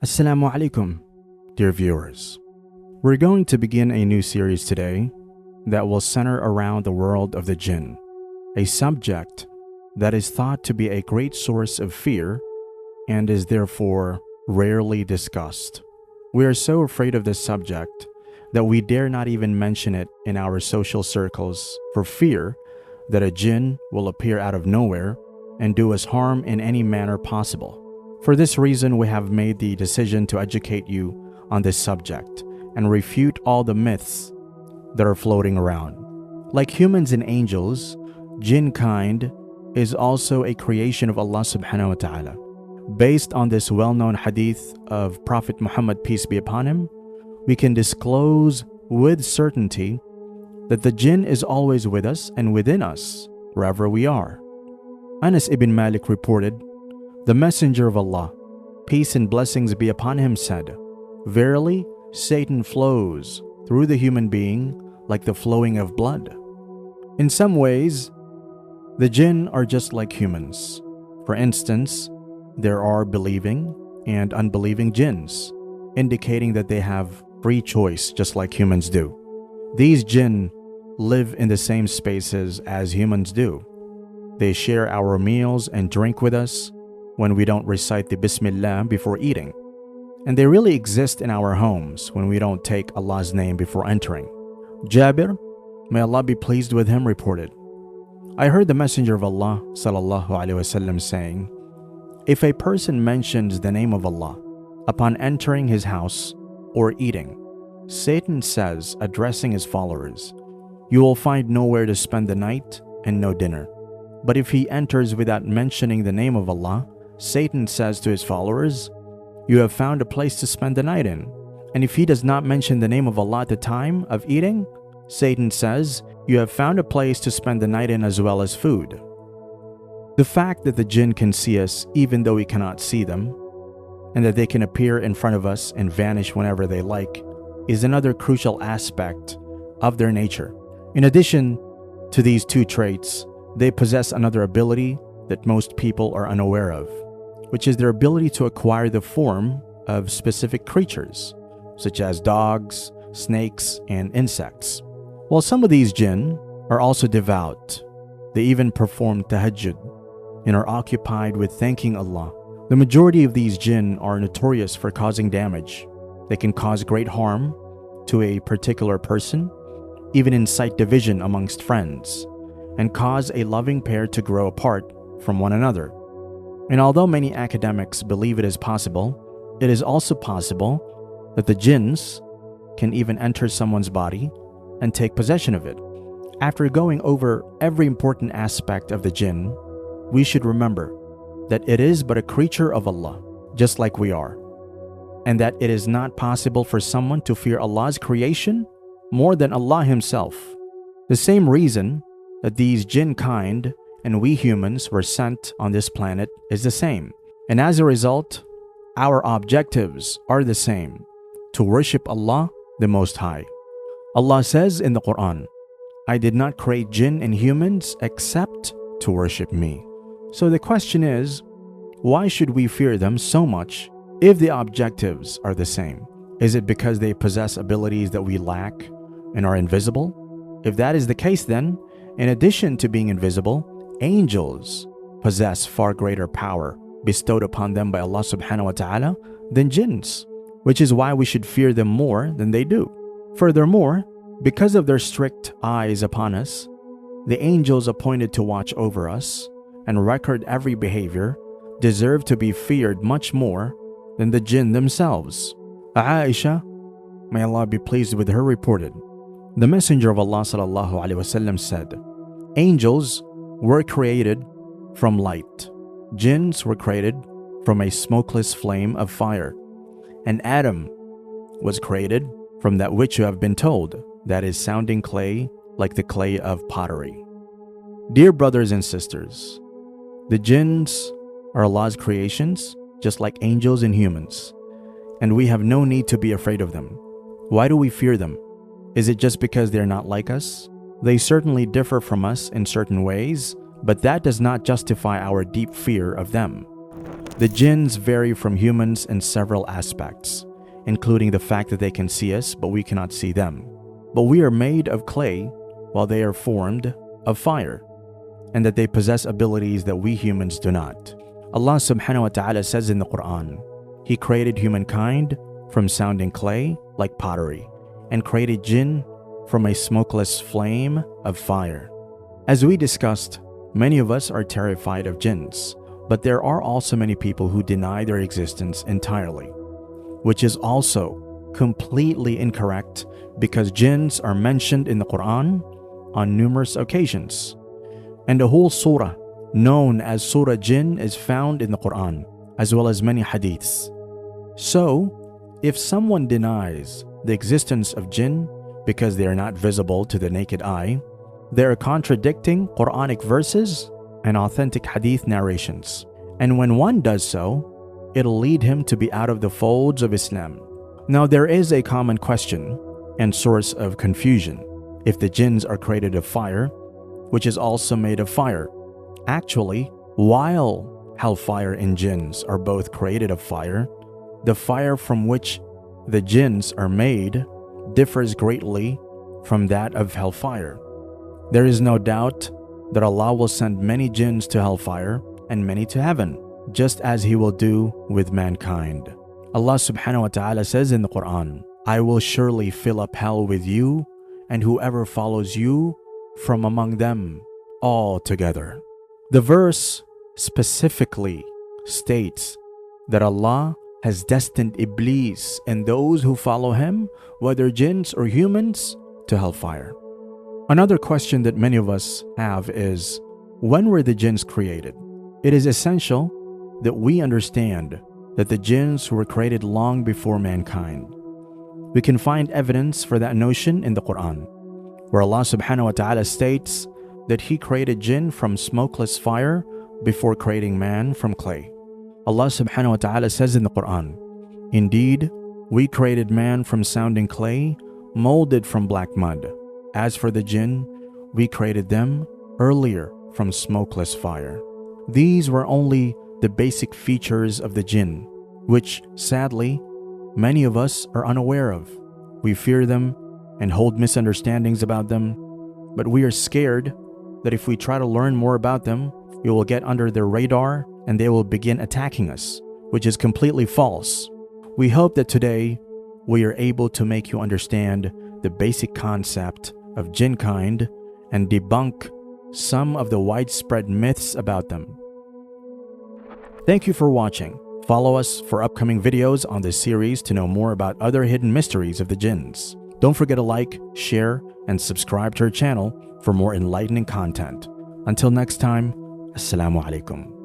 Assalamu alaikum, dear viewers. We're going to begin a new series today that will center around the world of the Jinn, a subject that is thought to be a great source of fear and is therefore rarely discussed. We are so afraid of this subject that we dare not even mention it in our social circles for fear that a Jinn will appear out of nowhere and do us harm in any manner possible. For this reason, we have made the decision to educate you on this subject and refute all the myths that are floating around. Like humans and angels, Jinn kind is also a creation of Allah subhanahu wa ta'ala. Based on this well-known hadith of Prophet Muhammad, peace be upon him, we can disclose with certainty that the Jinn is always with us and within us, wherever we are. Anas ibn Malik reported, "The Messenger of Allah, peace and blessings be upon him, said, Verily, Satan flows through the human being like the flowing of blood." In some ways, the Jinn are just like humans. For instance, there are believing and unbelieving Jinns, indicating that they have free choice just like humans do. These Jinn live in the same spaces as humans do. They share our meals and drink with us when we don't recite the Bismillah before eating. And they really exist in our homes when we don't take Allah's name before entering. Jabir, may Allah be pleased with him, reported, "I heard the Messenger of Allah sallallahu alaihi wasallam saying, if a person mentions the name of Allah upon entering his house or eating, Satan says, addressing his followers, you will find nowhere to spend the night and no dinner. But if he enters without mentioning the name of Allah, Satan says to his followers, you have found a place to spend the night in. And if he does not mention the name of Allah at the time of eating, Satan says, you have found a place to spend the night in as well as food." The fact that the Jinn can see us even though we cannot see them, and that they can appear in front of us and vanish whenever they like, is another crucial aspect of their nature. In addition to these two traits, they possess another ability that most people are unaware of, which is their ability to acquire the form of specific creatures, such as dogs, snakes, and insects. While some of these Jinn are also devout, they even perform tahajjud and are occupied with thanking Allah. The majority of these Jinn are notorious for causing damage. They can cause great harm to a particular person, even incite division amongst friends, and cause a loving pair to grow apart from one another. And although many academics believe it is possible, it is also possible that the Jinns can even enter someone's body and take possession of it. After going over every important aspect of the Jinn, we should remember that it is but a creature of Allah, just like we are, and that it is not possible for someone to fear Allah's creation more than Allah Himself. The same reason that these Jinn kind and we humans were sent on this planet is the same. And as a result, our objectives are the same: to worship Allah the Most High. Allah says in the Quran, I did not create Jinn and humans except to worship me. So the question is, why should we fear them so much if the objectives are the same? Is it because they possess abilities that we lack and are invisible? If that is the case, then, in addition to being invisible, angels possess far greater power bestowed upon them by Allah subhanahu wa ta'ala than jinns, which is why we should fear them more than they do. Furthermore, because of their strict eyes upon us, the angels appointed to watch over us and record every behavior deserve to be feared much more than the jinn themselves. Aisha, may Allah be pleased with her, reported, the Messenger of Allah sallallahu alaihi wasallam said, angels were created from light. Jinns were created from a smokeless flame of fire. And Adam was created from that which you have been told, that is sounding clay like the clay of pottery. Dear brothers and sisters, the Jinns are Allah's creations, just like angels and humans, and we have no need to be afraid of them. Why do we fear them? Is it just because they're not like us? They certainly differ from us in certain ways, but that does not justify our deep fear of them. The jinns vary from humans in several aspects, including the fact that they can see us, but we cannot see them. But we are made of clay, while they are formed of fire, and that they possess abilities that we humans do not. Allah subhanahu wa ta'ala says in the Quran, He created humankind from sounding clay like pottery, and created jinn from a smokeless flame of fire. As we discussed, many of us are terrified of jinns, but there are also many people who deny their existence entirely, which is also completely incorrect because jinns are mentioned in the Quran on numerous occasions. And the whole surah known as Surah Jinn is found in the Quran, as well as many hadiths. So, if someone denies the existence of jinn because they are not visible to the naked eye, they are contradicting Quranic verses and authentic hadith narrations. And when one does so, it'll lead him to be out of the folds of Islam. Now, there is a common question and source of confusion. If the jinns are created of fire, which is also made of fire. Actually, while hellfire and jinns are both created of fire, the fire from which the jinns are made differs greatly from that of hellfire. There is no doubt that Allah will send many jinns to hellfire and many to heaven, just as He will do with mankind. Allah subhanahu wa ta'ala says in the Quran, I will surely fill up hell with you and whoever follows you from among them all together. The verse specifically states that Allah has destined Iblis and those who follow him, whether jinns or humans, to hellfire. Another question that many of us have is, when were the jinns created? It is essential that we understand that the jinns were created long before mankind. We can find evidence for that notion in the Quran, where Allah subhanahu wa ta'ala states that He created jinn from smokeless fire before creating man from clay. Allah subhanahu wa ta'ala says in the Quran, Indeed, we created man from sounding clay, molded from black mud. As for the jinn, we created them earlier from smokeless fire. These were only the basic features of the jinn, which, sadly, many of us are unaware of. We fear them and hold misunderstandings about them, but we are scared that if we try to learn more about them, we will get under their radar and they will begin attacking us, which is completely false. We hope that today we are able to make you understand the basic concept of jinn kind and debunk some of the widespread myths about them. Thank you for watching. Follow us for upcoming videos on this series to know more about other hidden mysteries of the jinns. Don't forget to like, share, and subscribe to our channel for more enlightening content. Until next time, Assalamu alaikum.